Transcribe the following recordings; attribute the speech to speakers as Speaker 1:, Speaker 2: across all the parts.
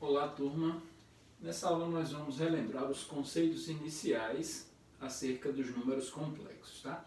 Speaker 1: Olá, turma! Nessa aula nós vamos relembrar os conceitos iniciais acerca dos números complexos, tá?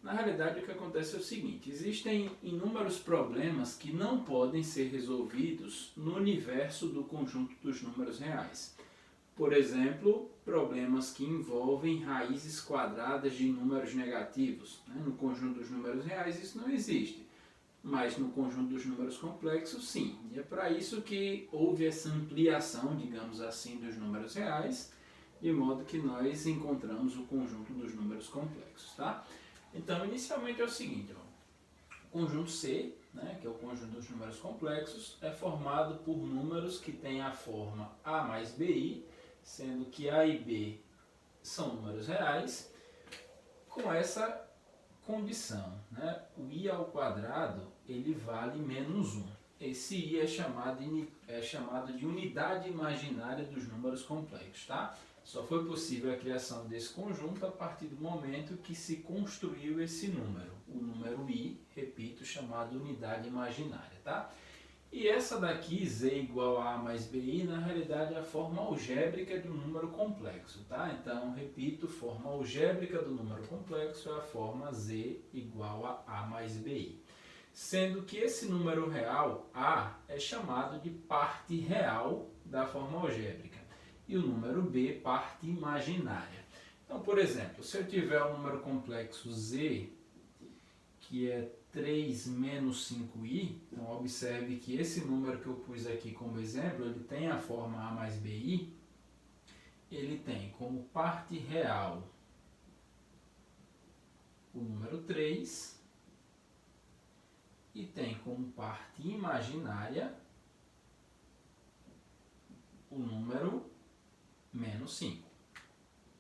Speaker 1: Na realidade, o que acontece é o seguinte: existem inúmeros problemas que não podem ser resolvidos no universo do conjunto dos números reais. Por exemplo, problemas que envolvem raízes quadradas de números negativos, né? No conjunto dos números reais isso não existe, mas no conjunto dos números complexos, sim. E é para isso que houve essa ampliação, digamos assim, dos números reais, de modo que nós encontramos o conjunto dos números complexos, tá? Então, inicialmente é o seguinte, ó, o conjunto C, né, que é o conjunto dos números complexos, é formado por números que têm a forma A mais BI, sendo que A e B são números reais, com essa condição, né? O i ao quadrado ele vale menos 1. Esse i é chamado de unidade imaginária dos números complexos, tá? Só foi possível a criação desse conjunto a partir do momento que se construiu esse número, o número i, repito, chamado unidade imaginária, tá? E essa daqui, z igual a mais bi, na realidade é a forma algébrica de um número complexo, tá? Então, repito, forma algébrica do número complexo é a forma z igual a mais bi. Sendo que esse número real, a, é chamado de parte real da forma algébrica. E o número b, parte imaginária. Então, por exemplo, se eu tiver um número complexo z, que é 3 menos 5i, então observe que esse número que eu pus aqui como exemplo, ele tem a forma a mais bi, ele tem como parte real o número 3 e tem como parte imaginária o número menos 5.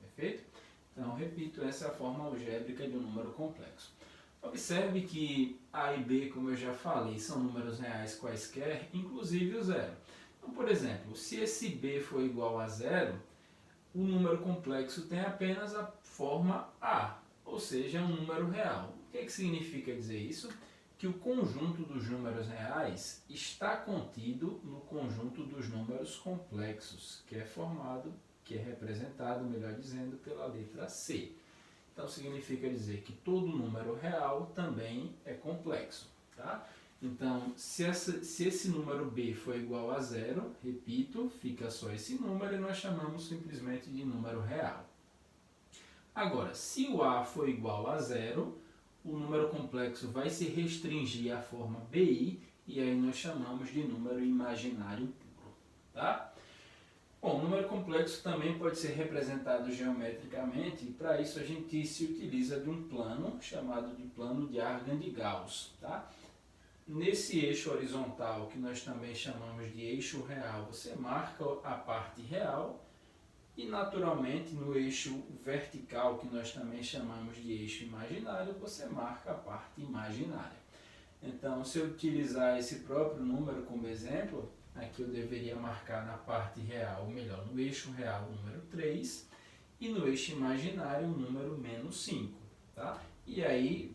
Speaker 1: Perfeito? Então, repito, essa é a forma algébrica de um número complexo. Observe que A e B, como eu já falei, são números reais quaisquer, inclusive o zero. Então, por exemplo, se esse B for igual a zero, o número complexo tem apenas a forma A, ou seja, é um número real. O que significa dizer isso? Que o conjunto dos números reais está contido no conjunto dos números complexos, que é representado, melhor dizendo, pela letra C. Então, significa dizer que todo número real também é complexo, tá? Então, se esse número b for igual a zero, repito, fica só esse número e nós chamamos simplesmente de número real. Agora, se o a for igual a zero, o número complexo vai se restringir à forma bi e aí nós chamamos de número imaginário puro, tá? Bom, o número complexo também pode ser representado geometricamente e para isso a gente se utiliza de um plano chamado de plano de Argand de Gauss, tá? Nesse eixo horizontal, que nós também chamamos de eixo real, você marca a parte real e naturalmente no eixo vertical, que nós também chamamos de eixo imaginário, você marca a parte imaginária. Então, se eu utilizar esse próprio número como exemplo, aqui eu deveria marcar na parte real, ou melhor, no eixo real o número 3 e no eixo imaginário o número menos 5. Tá? E aí,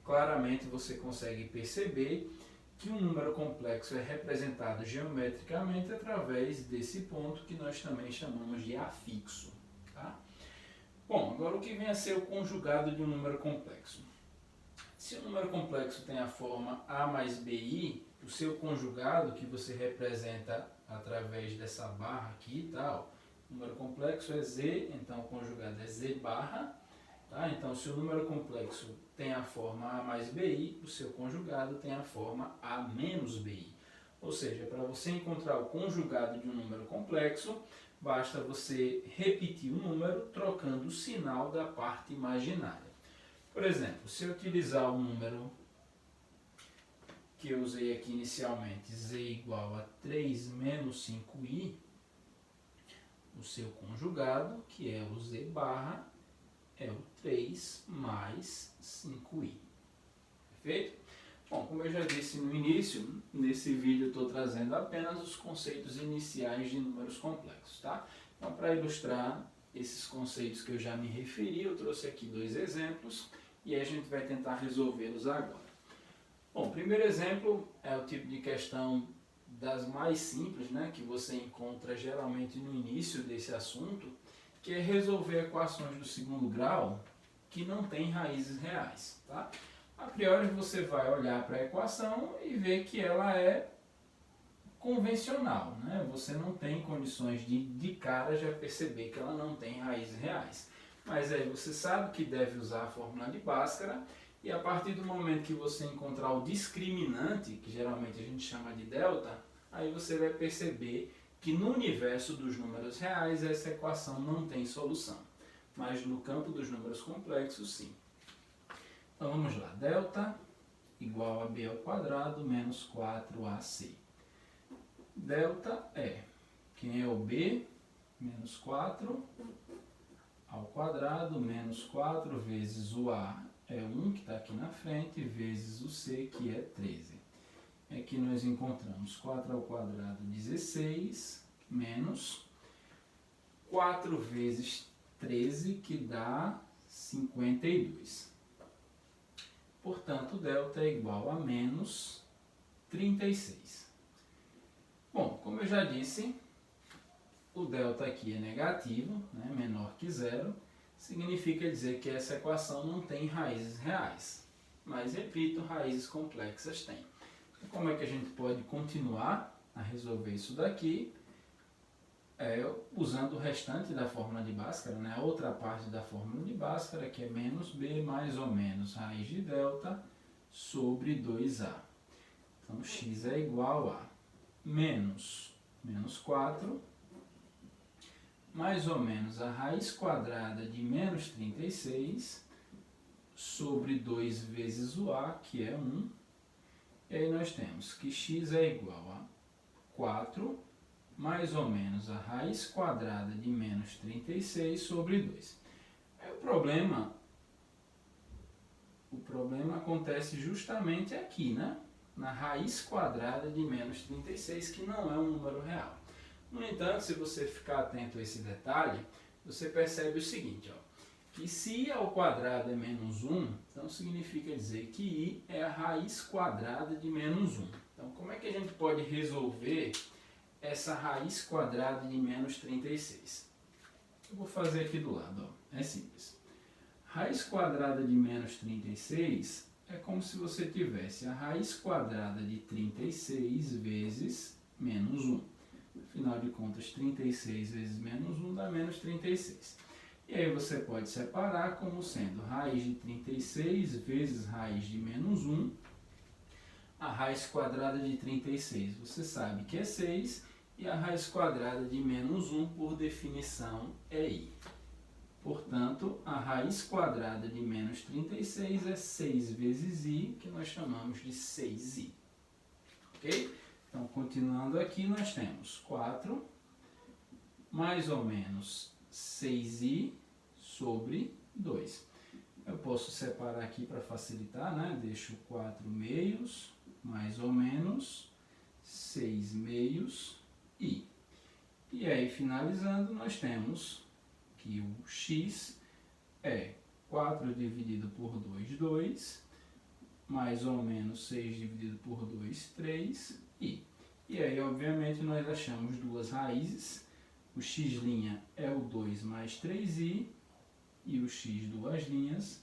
Speaker 1: claramente você consegue perceber que um número complexo é representado geometricamente através desse ponto que nós também chamamos de afixo. Tá? Bom, agora o que vem a ser o conjugado de um número complexo? Se o número complexo tem a forma A mais BI, o seu conjugado, que você representa através dessa barra aqui e tal, o número complexo é Z, então o conjugado é Z barra. Tá? Então, se o número complexo tem a forma A mais BI, o seu conjugado tem a forma A menos BI. Ou seja, para você encontrar o conjugado de um número complexo, basta você repetir o número trocando o sinal da parte imaginária. Por exemplo, se eu utilizar o número que eu usei aqui inicialmente, z igual a 3 menos 5i, o seu conjugado, que é o z barra, é o 3 mais 5i. Perfeito? Bom, como eu já disse no início, nesse vídeo eu estou trazendo apenas os conceitos iniciais de números complexos, tá? Então, para ilustrar esses conceitos que eu já me referi, eu trouxe aqui dois exemplos e aí a gente vai tentar resolvê-los agora. Bom, o primeiro exemplo é o tipo de questão das mais simples, né, que você encontra geralmente no início desse assunto, que é resolver equações do segundo grau que não têm raízes reais. Tá? A priori você vai olhar para a equação e ver que ela é convencional, né? Você não tem condições de cara já perceber que ela não tem raízes reais. Mas aí você sabe que deve usar a fórmula de Bhaskara e a partir do momento que você encontrar o discriminante, que geralmente a gente chama de delta, aí você vai perceber que no universo dos números reais essa equação não tem solução. Mas no campo dos números complexos, sim. Então vamos lá. Delta igual a b ao quadrado menos 4ac. Delta é, quem é o b? Menos 4 ao quadrado menos 4 vezes o a é 1, que está aqui na frente, vezes o c, que é 13. Aqui nós encontramos 4 ao quadrado, 16, menos 4 vezes 13, que dá 52. Portanto, delta é igual a menos 36. Bom, como eu já disse, o delta aqui é negativo, né, menor que zero, significa dizer que essa equação não tem raízes reais. Mas, repito, raízes complexas tem. E como é que a gente pode continuar a resolver isso daqui? Usando o restante da fórmula de Bhaskara, né, a outra parte da fórmula de Bhaskara, que é menos b mais ou menos raiz de delta sobre 2a. Então, x é igual a menos 4 mais ou menos a raiz quadrada de menos 36 sobre 2 vezes o a, que é 1. E aí nós temos que x é igual a 4 mais ou menos a raiz quadrada de menos 36 sobre 2. O problema acontece justamente aqui, né? Na raiz quadrada de menos 36, que não é um número real. No entanto, se você ficar atento a esse detalhe, você percebe o seguinte, ó, que se i ao quadrado é menos 1, então significa dizer que i é a raiz quadrada de menos 1. Então, como é que a gente pode resolver essa raiz quadrada de menos 36? Eu vou fazer aqui do lado, ó. É simples. Raiz quadrada de menos 36 é como se você tivesse a raiz quadrada de 36 vezes menos 1. Afinal de contas, 36 vezes menos 1 dá menos 36. E aí você pode separar como sendo raiz de 36 vezes raiz de menos 1. A raiz quadrada de 36 você sabe que é 6. E a raiz quadrada de menos 1, por definição, é i. Portanto, a raiz quadrada de menos 36 é 6 vezes i, que nós chamamos de 6i. Ok? Então, continuando aqui, nós temos 4 mais ou menos 6i sobre 2. Eu posso separar aqui para facilitar, né? Deixo 4 meios mais ou menos 6 meios i. E aí, finalizando, nós temos que o x é 4 dividido por 2, 2, mais ou menos 6 dividido por 2, 3, i. E aí, obviamente, nós achamos duas raízes. O x' é o 2 mais 3i e o x duas linhas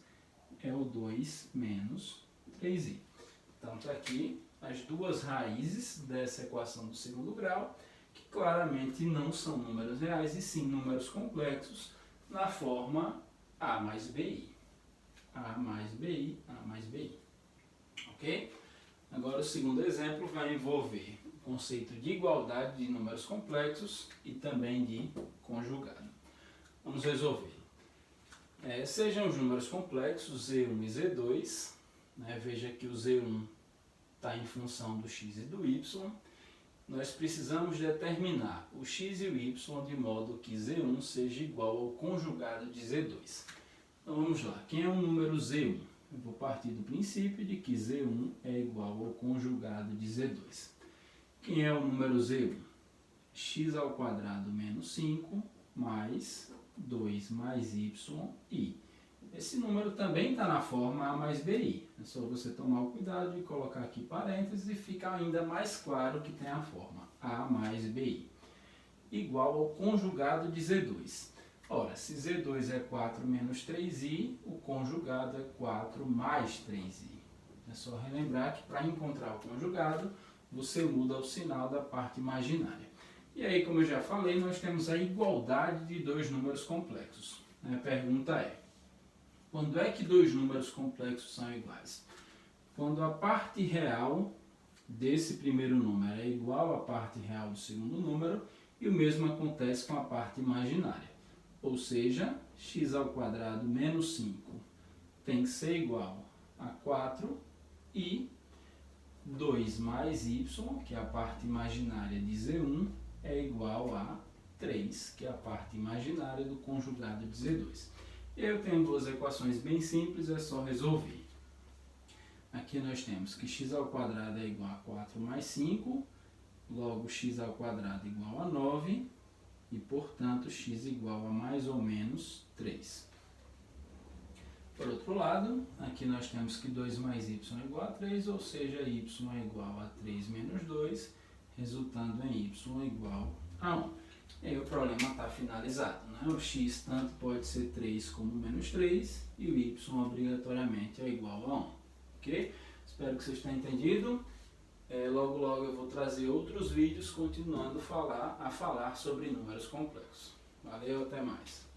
Speaker 1: é o 2 menos 3i. Então, está aqui as duas raízes dessa equação do segundo grau, que claramente não são números reais, e sim números complexos, na forma a mais bi. A mais bi, a mais bi. Ok? Agora o segundo exemplo vai envolver o conceito de igualdade de números complexos e também de conjugado. Vamos resolver. Sejam os números complexos Z1 e Z2, né? Veja que o Z1 está em função do x e do y. Nós precisamos determinar o x e o y de modo que Z1 seja igual ao conjugado de Z2. Então vamos lá. Quem é o número Z1? Eu vou partir do princípio de que Z1 é igual ao conjugado de Z2. Quem é o número Z1? X ao quadrado menos 5 mais 2 mais y, i. esse número também está na forma A mais BI. É só você tomar o cuidado de colocar aqui parênteses e fica ainda mais claro que tem a forma A mais BI. Igual ao conjugado de Z2. Ora, se Z2 é 4 menos 3i, o conjugado é 4 mais 3i. É só relembrar que para encontrar o conjugado, você muda o sinal da parte imaginária. E aí, como eu já falei, nós temos a igualdade de dois números complexos. A pergunta é, quando é que dois números complexos são iguais? Quando a parte real desse primeiro número é igual à parte real do segundo número, e o mesmo acontece com a parte imaginária. Ou seja, x² menos 5 tem que ser igual a 4 e 2 mais y, que é a parte imaginária de Z1, é igual a 3, que é a parte imaginária do conjugado de Z2. E eu tenho duas equações bem simples, é só resolver. Aqui nós temos que x² é igual a 4 mais 5, logo x² igual a 9, e portanto x igual a mais ou menos 3. Por outro lado, aqui nós temos que 2 mais y é igual a 3, ou seja, y é igual a 3 menos 2, resultando em y igual a 1. E aí o problema está finalizado, né? O x tanto pode ser 3 como menos 3, e o y obrigatoriamente é igual a 1. Ok? Espero que vocês tenham entendido. Logo eu vou trazer outros vídeos continuando a falar sobre números complexos. Valeu, até mais!